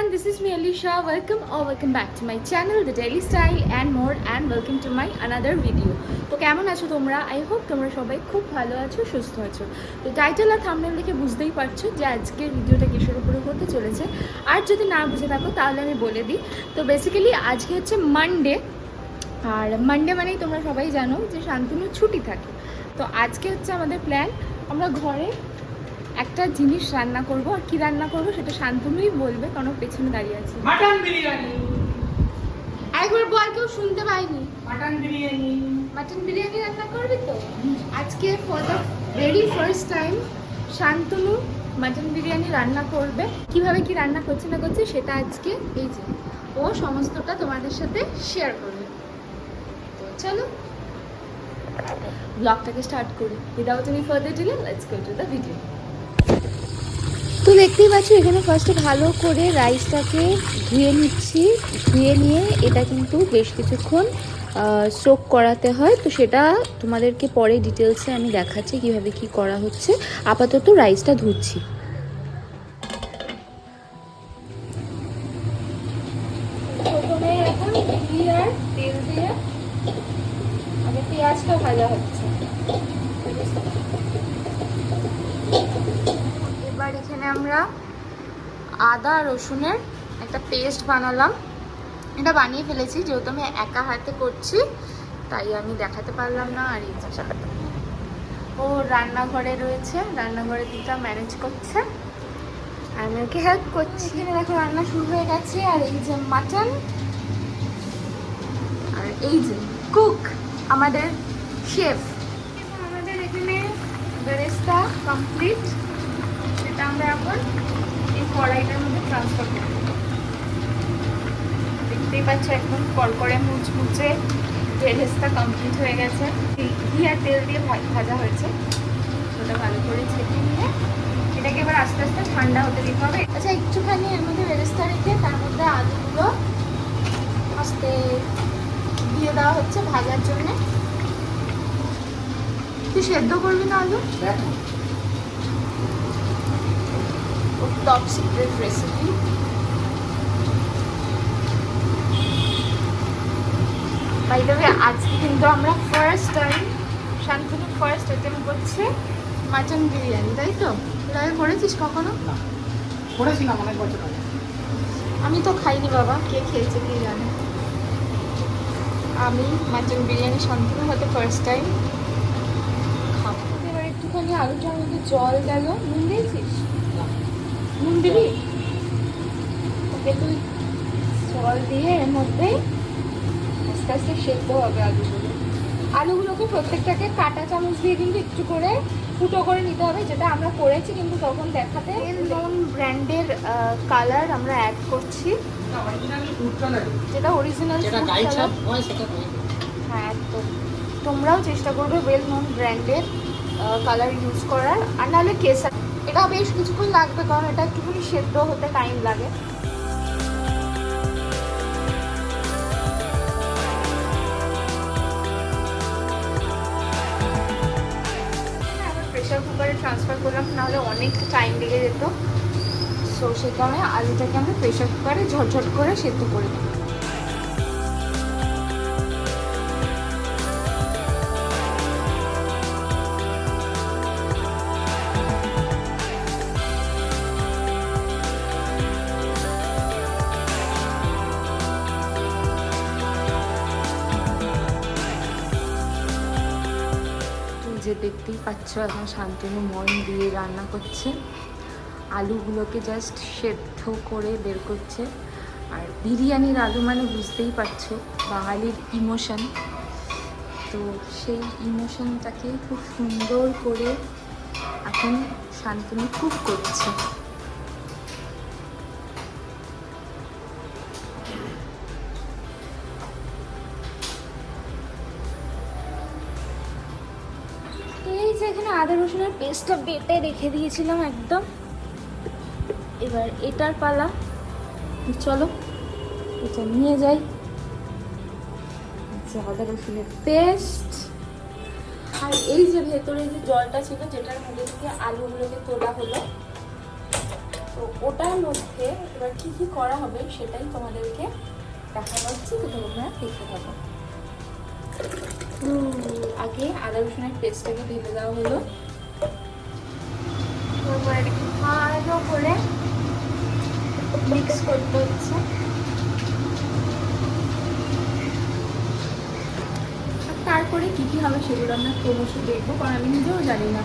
everyone, this is me Alisha. Welcome back to my channel The Daily Style and More, and welcome to my another video. তো কেমন আছো তোমরা? I hope তোমরা সবাই খুব ভালো আছো, সুস্থ আছো। তো টাইটেল আর থাম্বনেল দেখে বুঝতেই পারছো যে আজকের ভিডিওটা কিসের উপরে হতে চলেছে। আর যদি না বুঝে থাকো তাহলে আমি বলে দিই। তো বেসিক্যালি আজকে হচ্ছে মানডে, আর মানডে মানেই তোমরা সবাই জানো যে শান্তনুর ছুটি থাকে। তো আজকে হচ্ছে আমাদের প্ল্যান, আমরা ঘরে একটা জিনিস রান্না করব। আর কি রান্না করব সেটা শান্তনুই বলবে, কারণ পেছনে দাঁড়িয়ে আছে। মাটন বিরিয়ানি। একবার বল, কেউ শুনতে পাইনি। মাটন বিরিয়ানি। মাটন বিরিয়ানি রান্না করবি তো আজকে? For the very first time Shantanu mutton biryani রান্না করবে। কিভাবে কি রান্না করছে না করছে সেটা আজকে এই যে ও সমস্তটা তোমাদের সাথে শেয়ার করবে। তো চলো ব্লগটাকে স্টার্ট করি। Without any further delay let's go to the video. তো দেখতেই পাচ্ছ এখানে ফার্স্টে ভালো করে রাইসটাকে ধুয়ে নিচ্ছি। ধুয়ে নিয়ে এটা কিন্তু বেশ কিছুক্ষণ সোক করাতে হয়। তো সেটা তোমাদেরকে পরে ডিটেলসে আমি দেখাচ্ছি কিভাবে কি করা হচ্ছে। আপাতত রাইসটা ধুচ্ছি। প্রথমে এখন ঘি আর তেল দিয়ে আগে পেঁয়াজটা ভাজা হচ্ছে। এবার এখানে আমরা আদা রসুনের একটা পেস্ট বানালাম। এটা বানিয়ে ফেলেছি, যেহেতু আমি একা হাতে করছি তাই আমি দেখাতে পারলাম না। আর এই ও রান্নাঘরে রয়েছে, রান্নাঘরে দিকটা ম্যানেজ করছে, আমি ওকে হেল্প করছি। এখানে দেখো রান্না শুরু হয়ে গেছে। আর এই যে মাটন, আর এই যে কুক আমাদের শেফ। আমাদের এখানে বেরেস্তা কমপ্লিট, সেটা আমরা এখন এই কড়াইটার মধ্যে ট্রান্সফার করব। দেখতেই পাচ্ছ একদম কড়কড়ে মুচমুচে বেরেস্তা কমপ্লিট হয়ে গেছে। ঘি আর তেল দিয়ে ভাজা হয়েছে, ওটা ভালো করে ছেঁকে নিয়ে এটাকে এবার আস্তে আস্তে ঠান্ডা হতে দিতে হবে। আচ্ছা, একটুখানি এর মধ্যে বেরেস্তা রেখে তার মধ্যে আলুগুলো আস্তে দিয়ে দেওয়া হচ্ছে ভাজার জন্য। তুই সেদ্ধ করবি না আলু? Top secret recipe. By the way, আজকে কিন্তু আমরা first time Shantanu first attempt করছে মাটন বিরিয়ানি, তাই তো? এর আগে করেছিস কখনো? না, করেছিলাম অনেক বছর আগে। আমি তো খাইনি বাবা, কে খেয়েছে কে জানে। আমি মাটন বিরিয়ানি শান্তনু হয়তো ফার্স্ট টাইম খাবো। এবার একটুখানি আলুটার মধ্যে জল গেল। নুন দিয়েছিস? নুন দিবি? ওকে, তুই জল দিয়ে এর মধ্যে আস্তে আস্তে সেদ্ধ হবে আলুগুলো। আলুগুলোকে প্রত্যেকটাকে কাঁটা চামচ দিয়ে কিন্তু একটু করে ফুটো করে নিতে হবে, যেটা আমরা করেছি কিন্তু তখন দেখাতে। নোন ব্র্যান্ডের কালার আমরা অ্যাড করছি, যেটা অরিজিনাল ফুড কালার। হ্যাঁ, একদম। তোমরাও চেষ্টা করবে ওয়েল নোন ব্র্যান্ডের কালার ইউজ করার। আর নাহলে কেসার, এটা বেশ কিছুক্ষণ লাগবে কারণ এটা একটুখানি সেদ্ধ হতে টাইম লাগে। প্রেশার কুকারে ট্রান্সফার করলাম, নাহলে অনেক টাইম লেগে যেত। সো সেই কারণে আলুটাকে আমরা প্রেশার কুকারে ঝটঝট করে সেদ্ধ করে দিই। যে দেখতেই পাচ্ছ এখন শান্তনু মন দিয়ে রান্না করছে, আলুগুলোকে জাস্ট সেদ্ধ করে বের করছে। আর বিরিয়ানির আলু মানে বুঝতেই পারছো বাঙালির ইমোশন, তো সেই ইমোশনটাকে খুব সুন্দর করে এখন শান্তনু কুক করছে। এখানে আদা রসুনের পেস্টটা বেটে রেখে দিয়েছিলাম একদম। এবার এটার পালা, চলো এটা নিয়ে যাই। আদা রসুনের পেস্ট আর এই যে ভেতরে যে জলটা ছিল যেটার মধ্যে থেকে আলুগুলোকে তোলা হলো, তো ওটার মধ্যে এবার কি কি করা হবে সেটাই তোমাদেরকে দেখা যাচ্ছে, তো তোমরা দেখে থাকো। আগে আদা রসুনের পেস্টটাকে ঢেলে দেওয়া হলো, তারপর এটাকে ভালো করে মিক্স করতে হচ্ছে। তারপরে কি কি হবে সেগুলো আমরা ক্রমশ দেখবো, কারণ আমি নিজেও জানি না।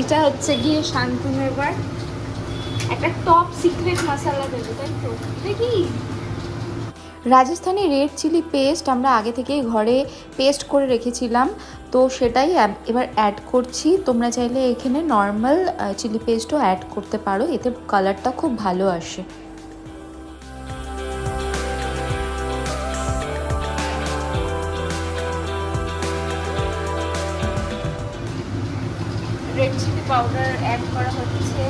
এটা হচ্ছে গিয়ে শান্তনু এবার একটা টপ সিক্রেট মশলা দেবে, তাই তো? এটা কি? রাজস্থানি রেড চিলি পেস্ট আমরা আগে থেকেই ঘরে পেস্ট করে রেখেছিলাম, তো সেটাই এবার অ্যাড করছি। তোমরা চাইলে এখানে নর্মাল চিলি পেস্টও অ্যাড করতে পারো, এতে কালারটা খুব ভালো আসে। রেড চিলি পাউডার অ্যাড করা হচ্ছে।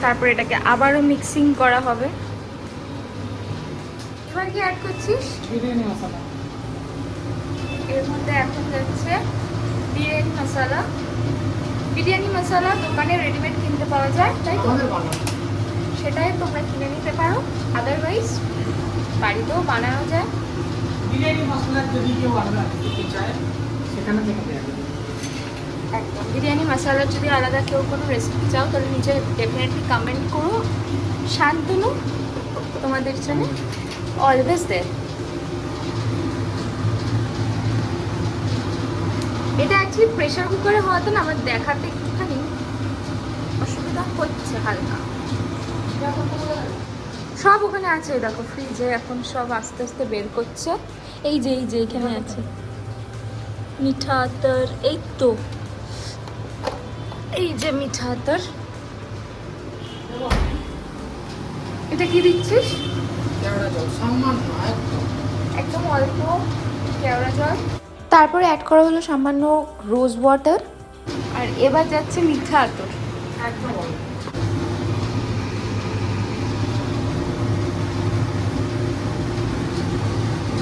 তারপর এটাকে আবারও মিক্সিং করা হবে। এবার কি অ্যাড করছিস? বিরিয়ানি মশলা। এর মধ্যে এখন যাচ্ছে বিরিয়ানি মশলা। বিরিয়ানি মশলা দোকানে রেডিমেড কিনতে পাওয়া যায়, তাই তো? আমাদের বানানো। সেটাই তোমরা কিনে নিতে পারো, আদারওয়াইজ বাড়িতেও বানানো যায়। বিরিয়ানি মশলা যদি কেউ আলাদা দিতে চায় সেখানে থেকে দেওয়া যাবে। একদম বিরিয়ানি মশলা যদি আলাদা কেউ কোনো রেসিপি চাও তাহলে নিচে ডেফিনেটলি কমেন্ট করো। শান্তনু তোমাদের জন্য অলওয়েজ দেয়। এটা অ্যাকচুয়ালি প্রেশার কুকারে হওয়াতে না আমার দেখাতে একটুখানি অসুবিধা হচ্ছে হালকা। সব ওখানে আছে, দেখো ফ্রিজে এখন সব আস্তে আস্তে বের করছে। এই যে এখানে আছে মিঠা আতর, এই তো এই যে মিঠা আতর। এটা কি দিচ্ছিস? কেওড়া জল সামান্য একদম। একদম অল্প কেওড়া জল, তারপরে অ্যাড করা হলো সামান্য রোজ ওয়াটার, আর এবার যাচ্ছে মিঠা আতর। একদম অল্প।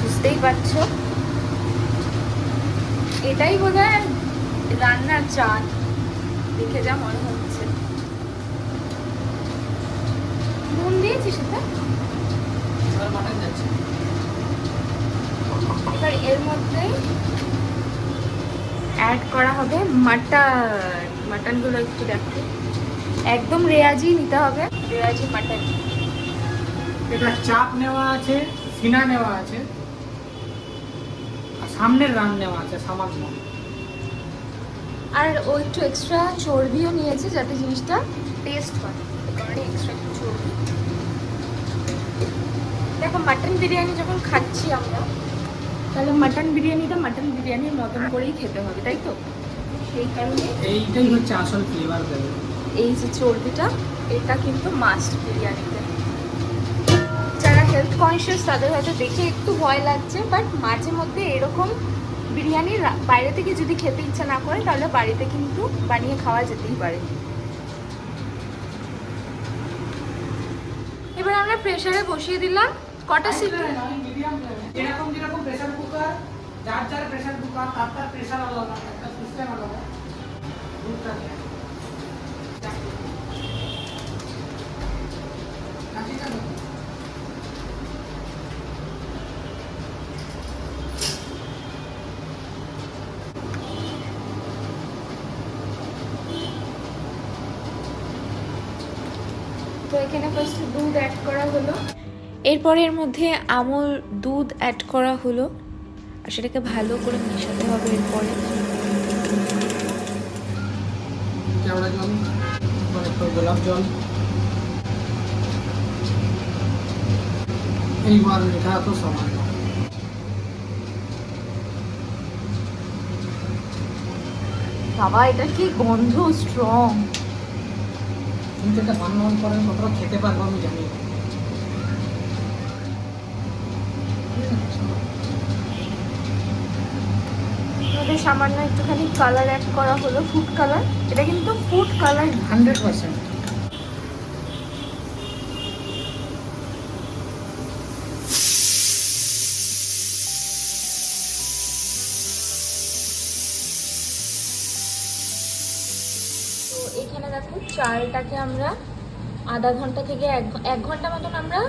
বুঝতেই পারছো এটাই বোধহয় রান্নার চান, দেখে যা মনে হচ্ছে। নুন দিয়েছিস সেটা? আর মাটন যাচ্ছে। এবার এর মধ্যে অ্যাড করা হবে মাটন। মাটনগুলো একটু দেখো, একদম রেয়াজি নিতে হবে, রেয়াজি মাটন। এটা চাপ নেওয়া আছে, সিনা নেওয়া আছে, আর সামনের রান নেওয়া আছে সামান্য। আর ও একটু এক্সট্রা চর্বিও নিয়েছে যাতে জিনিসটা টেস্ট হয়, কারণে এক্সট্রা একটু চর্বি। দেখো মাটন বিরিয়ানি যখন খাচ্ছি আমরা, তাহলে মাটন বিরিয়ানিটা মাটন বিরিয়ানির মতন করেই খেতে হবে, তাই তো? সেই কারণে এইটাই হচ্ছে আসল ফ্লেভার দেবে। এই যে চর্বিটা, এটা কিন্তু মাস্ট বিরিয়ানিতে। যারা হেলথ কনসিয়াস তাদের হয়তো দেখে একটু ভয় লাগছে, বাট মাঝে মধ্যে এরকম বিরিয়ানি বাইরে থেকে যদি খেতে ইচ্ছা না করে তাহলে বাড়িতে কিন্তু বানিয়ে খাওয়া যেতেই পারে। এবার আমরা প্রেসারে বসিয়ে দিলাম। কটা সিটি? যেরকম যেরকম প্রেসার কুকার, যার যার প্রেসার কুকার তার প্রেসার আলাদা, একটা সিস্টেম আলাদা। দুধটা দেয়া। কাঠিটা দেবো। তো এখানে ফার্স্ট দুধ অ্যাড করা হলো, এরপর এর মধ্যে আমুল দুধ অ্যাড করা হলো, আর সেটাকে ভালো করে মেশাতে হবে। এরপরে কেওড়া জল, একটু গোলাপ জল, এইবার মিঠা তো সামান্য। বাবা এটা কি গন্ধ স্ট্রং! কিন্তু এটা বানানো করেন কতটা খেতে পারবো আমি জানি না। মধ্যে সামান্য একটুখানি কালার অ্যাড করা হলো, ফুড কালার। এটা কিন্তু ফুড কালার 100%। এখানে দেখো চালটাকে আমরা আধা ঘন্টা থেকে এক ঘন্টা মতন আমরা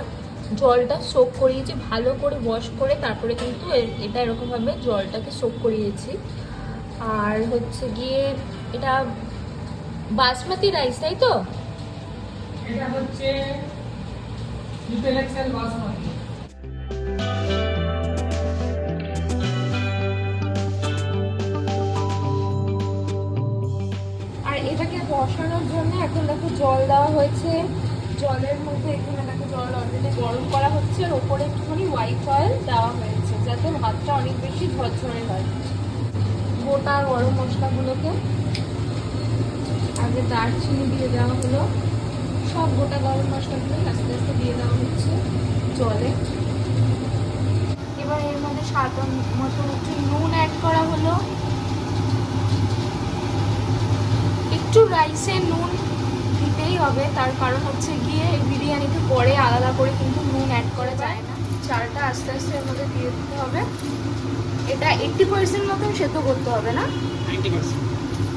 জলটা সোক করিয়েছি, ভালো করে ওয়াশ করে তারপরে কিন্তু এটা এরকমভাবে জলটাকে সোক করিয়েছি। আর হচ্ছে গিয়ে এটা বাসমতি রাইস, তাই তো? এটা হচ্ছে ট্রিপল এক্সেল বাসমতি। আর এটাকে বসানোর জন্য এখন দেখো জল দেওয়া হয়েছে। জলের মধ্যে এখানে দেখো জল অলরেডি গরম করা হচ্ছে, আর ওপরে একটুখানি হোয়াইট অয়েল দেওয়া হয়েছে যাতে ভাতটা অনেক বেশি ঝরঝরে হয়। গোটা গরম মশলাগুলোকে আগে দারচিনি দিয়ে দেওয়া হলো, সব গোটা গরম মশলাগুলো আস্তে আস্তে দিয়ে দেওয়া হচ্ছে জলে। এবার এর মধ্যে স্বাদ মতো একটু নুন অ্যাড করা হলো। একটু রাইসে নুন দিতেই হবে, তার কারণ হচ্ছে গিয়ে বিরিয়ানিতে পরে আলাদা করে কিন্তু নুন অ্যাড করা যায় না। চালটা আস্তে আস্তে এর মধ্যে দিয়ে দিতে হবে। এটা 80% মতন সেদ্ধ করতে হবে, না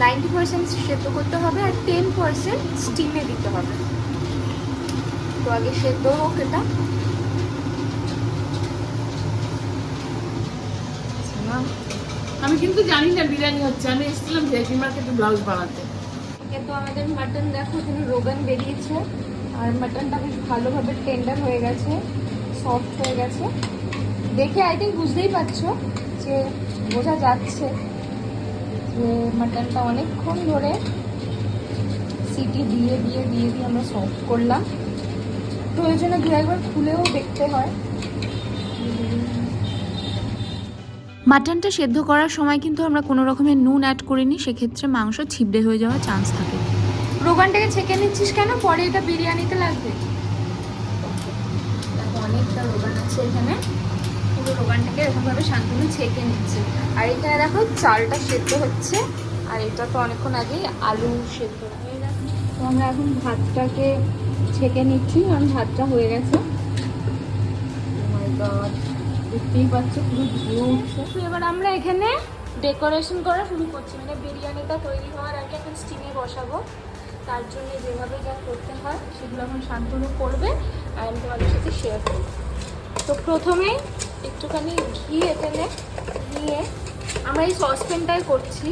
90% সেদ্ধ করতে হবে, আর 10% স্টিমে দিতে হবে। তো আগে সেদ্ধ হোক এটা। আমি কিন্তু জানি না বিরিয়ানি হচ্ছে, আমি এসেছিলাম ভিআইপি মার্কেটে ব্লাউজ বানাতে। তো আমাদের মাটন দেখো এখানে রোগান বেরিয়েছে, আর মাটনটা বেশ ভালোভাবে টেন্ডার হয়ে গেছে, সফট হয়ে গেছে। দেখে আই থিঙ্ক বুঝতেই পারছো যে বোঝা যাচ্ছে যে মাটনটা অনেকক্ষণ ধরে সিটি দিয়ে দিয়ে দিয়ে দিয়ে আমরা সফট করলাম। প্রয়োজনে দু একবার খুলেও দেখতে হয়। মাটনটা সেদ্ধ করার সময় কিন্তু আমরা কোনো রকমের নুন অ্যাড করিনি, সেক্ষেত্রে মাংস ছিবড়ে হয়ে যাওয়ার চান্স থাকে। রোগানটাকে ছেঁকে নিচ্ছিস কেন? পরে এটা বিরিয়ানিতে লাগবে। দেখো অনেকটা রোগান আছে এখানে, পুরো রোগানটাকে এরকমভাবে শান্তনু ছেঁকে নিচ্ছে। আর এখানে দেখো চালটা সেদ্ধ হচ্ছে, আর এটা তো অনেকক্ষণ আগেই আলু সেদ্ধ হয়ে গেছে। তো আমরা এখন ভাতটাকে ছেঁকে নিচ্ছি, কারণ ভাতটা হয়ে গেছে। Oh my God, দেখতেই পাচ্ছ পুরো ধুয়ে উঠছে। তো এবার আমরা এখানে ডেকোরেশন করা শুরু করছি, মানে বিরিয়ানিটা তৈরি হওয়ার আগে এখন স্টিমে বসাবো। তার জন্য যেভাবে যা করতে হয় সেগুলো এখন শান্তনু করবে, আর আমি তোমাদের সাথে শেয়ার করবো। তো প্রথমে একটুখানি ঘি এখানে নিয়ে আমরা এই সসপ্যানটাই করছি।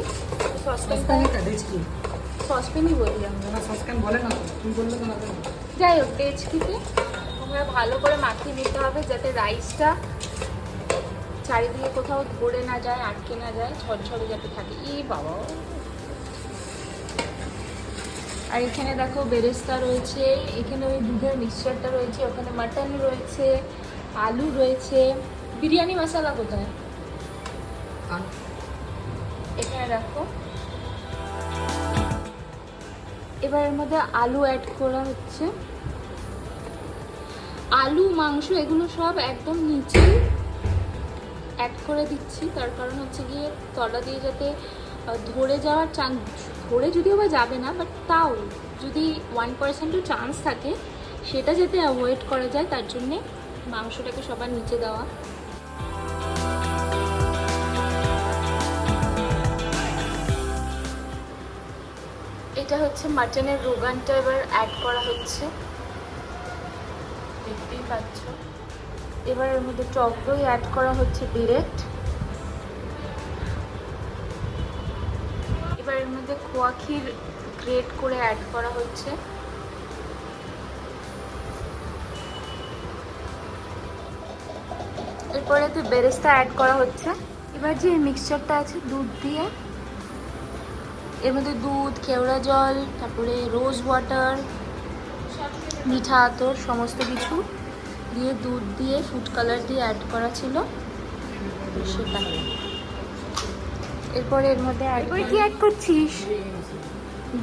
সসপ্যানই বলি আমরা, যাই হোক ডেচকিতে আমরা ভালো করে মাখিয়ে নিতে হবে যাতে রাইসটা চারিদিকে কোথাও ধরে না যায়, আটকে না যায়, ঝরঝরে যাতে থাকে। বাবা, আর এখানে দেখো বেরেস্তা রয়েছে, এখানে ওই দুধের মিক্সচারটা রয়েছে, ওখানে মাটন রয়েছে, আলু রয়েছে। বিরিয়ানি মশলা কোথায়? এখানে দেখো। এবার এর মধ্যে আলু অ্যাড করা হচ্ছে। আলু, মাংস এগুলো সব একদম নিচে অ্যাড করে দিচ্ছি, তার কারণ হচ্ছে গিয়ে তলা দিয়ে যাতে ধরে যাওয়ার চান্স, ধরে যদিও বা যাবে না, বাট তাও যদি 1%ও চান্স থাকে সেটা যাতে অ্যাভয়েড করা যায়, তার জন্যে মাংসটাকে সবার নিচে দেওয়া। এটা হচ্ছে মাটনের রোগানটা এবার অ্যাড করা হচ্ছে, দেখতেই পাচ্ছ। এবার এর মধ্যে টক দই অ্যাড করা হচ্ছে ডিরেক্ট। এবার এর মধ্যে খোয়া ক্ষীর গ্রেট করে অ্যাড করা হচ্ছে। এরপরে তো বেরেস্তা অ্যাড করা হচ্ছে। এবার যে মিক্সচারটা আছে দুধ দিয়ে, এর মধ্যে দুধ, কেওড়া জল, তারপরে রোজ ওয়াটার, মিঠা আতর সমস্ত কিছু দিয়ে, দুধ দিয়ে, ফুড কালার দিয়ে অ্যাড করা ছিল সেটা। এরপরে এর মধ্যে কি অ্যাড করছিস?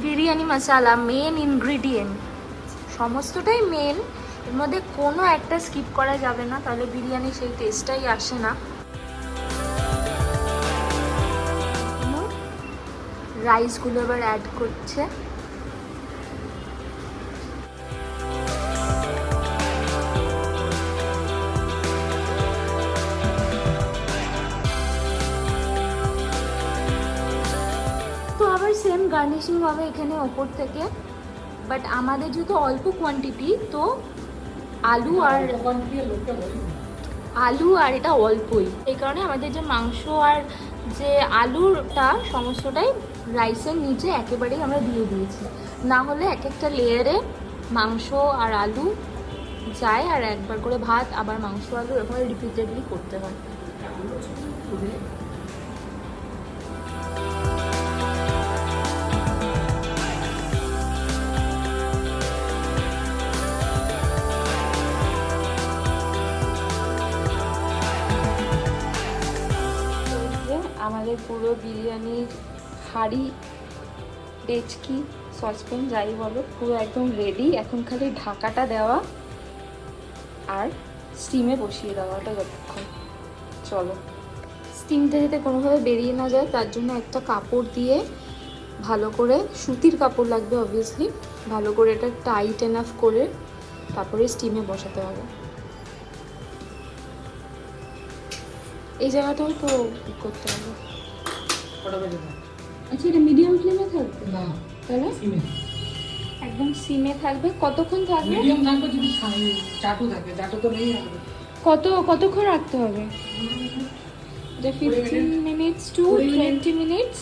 বিরিয়ানি মশলা, মেন ইনগ্রিডিয়েন্ট, সমস্তটাই মেন। এর মধ্যে কোনো একটা স্কিপ করা যাবে না, তাহলে বিরিয়ানি সেই টেস্টটাই আসে না। রাইসগুলো এবার অ্যাড করছে। তো আবার সেম গার্নিশিং হবে এখানে ওপর থেকে, বাট আমাদের যেহেতু অল্প কোয়ান্টিটি, তো আলু আর এটা অল্পই, এই কারণে আমাদের যে মাংস আর যে আলুটা সমস্তটাই রাইসের নিচে একেবারেই আমরা দিয়ে দিয়েছি, না হলে এক একটা লেয়ারে মাংস আর আলু যায়, আর একবার করে ভাত আবার মাংস আলু এরকম রিপিটেডলি করতে হয়। আমাদের পুরো বিরিয়ানির হাঁড়ি, ডেচকি, সসপ্যান যাই বলো পুরো একদম রেডি। এখন খালি ঢাকাটা দেওয়া আর স্টিমে বসিয়ে দেওয়াটা যতক্ষণ। চলো, স্টিমটা যাতে কোনোভাবে বেরিয়ে না যায় তার জন্য একটা কাপড় দিয়ে ভালো করে, সুতির কাপড় লাগবে অবভিয়াসলি, ভালো করে এটা টাইট এনাফ করে তারপরে স্টিমে বসাতে হবে। এই জায়গাটাও তো করতে হবে। আচ্ছা, এটা মিডিয়াম ফ্লেমে থাকবে না তাহলে? সিমে, একদম সিমে থাকবে। কতক্ষণ থাকবে? মিডিয়াম থাকবে যদি চাটু থাকে, চাটু তো নেই আমাদের। কতক্ষণ রাখতে হবে? যে 15 মিনিটস টু 20 মিনিটস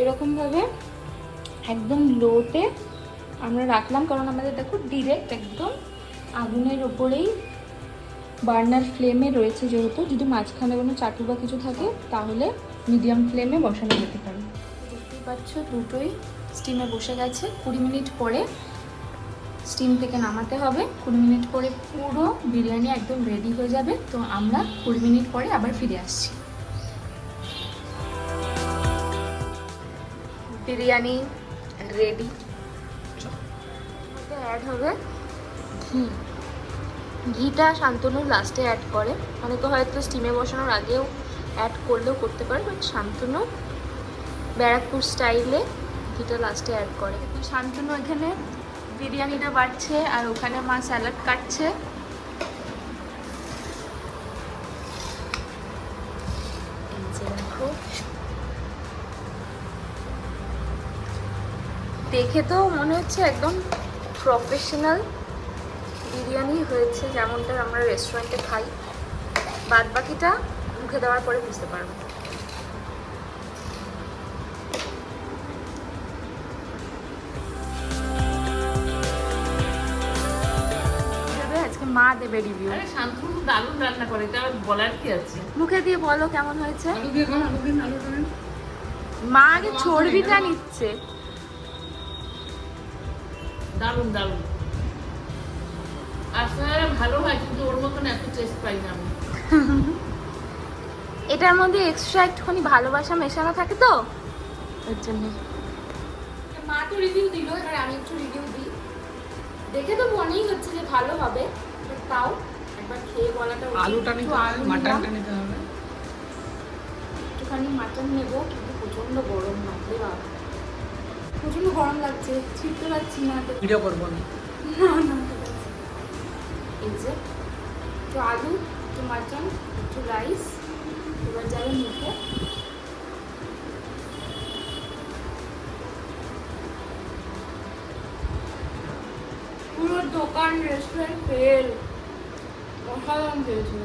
এরকমভাবে একদম লোতে আমরা রাখলাম, কারণ আমাদের দেখো ডিরেক্ট একদম আগুনের ওপরেই বার্নার ফ্লেমে রয়েছে, যেহেতু যদি মাঝখানে কোনো চাটু বা কিছু থাকে তাহলে মিডিয়াম ফ্লেমে বসানো যেতে পারে। দেখতেই পাচ্ছ দুটোই স্টিমে বসে গেছে। 20 মিনিট পরে স্টিম থেকে নামাতে হবে। 20 মিনিট পরে পুরো বিরিয়ানি একদম রেডি হয়ে যাবে। তো আমরা 20 মিনিট পরে আবার ফিরে আসছি। বিরিয়ানি রেডি। অ্যাড হবে ঘি। ঘিটা শান্তনু লাস্টে অ্যাড করে, অনেকে হয়তো স্টিমে বসানোর আগেও অ্যাড করলেও করতে পারে, বাট শান্তনু ব্যারাকপুর স্টাইলে ঘিটা লাস্টে অ্যাড করে। শান্তনু এখানে বিরিয়ানিটা বাড়ছে আর ওখানে মা স্যালাড কাটছে। এই যে দেখো, দেখে তো মনে হচ্ছে একদম প্রফেশনাল বিরিয়ানি হয়েছে, যেমনটা আমরা রেস্টুরেন্টে খাই। বাদ বাকিটা মুখে দেওয়ার পরে বুঝতে পারবো। আজকে মা দেবে রিভিউ। আরে শান্তনু দারুণ রান্না করে, এটা আবার বলার কি আছে? মুখে দিয়ে বলো কেমন হয়েছে। আলু দিয়ে খান, আলু দিন, আলু দিন। মা আগে চর্বিটা নিচ্ছে। দারুণ দারুণ। আসলে ভালো হয়, কিন্তু ওর মতন এত টেস্ট পাই না আমি। এটার মধ্যে এক্সট্রা একটুখানি ভালোবাসা মেশানো থাকে তো ওর জন্য। মা তো রিভিউ দিল, এবার আমি একটু রিভিউ দিই। দেখে তো মনেই হচ্ছে যে ভালো হবে, but তাও একবার খেয়ে বলাটা উচিত। আলুটা নিতে হবে, মাটনটা নিতে হবে। একটুখানি মাটন নেবো, কিন্তু প্রচন্ড গরম লাগবে বাবা, প্রচন্ড গরম লাগছে, ছিটতে পারছি না তো। ভিডিও করবো না। না না, ঠিক আছে। এই যে একটু আলু, একটু মাটন, একটু রাইস, এবার যাবে মুখে। পুরো দোকান রেস্টুরেন্ট ফেল, অসাধারণ খেয়েছে।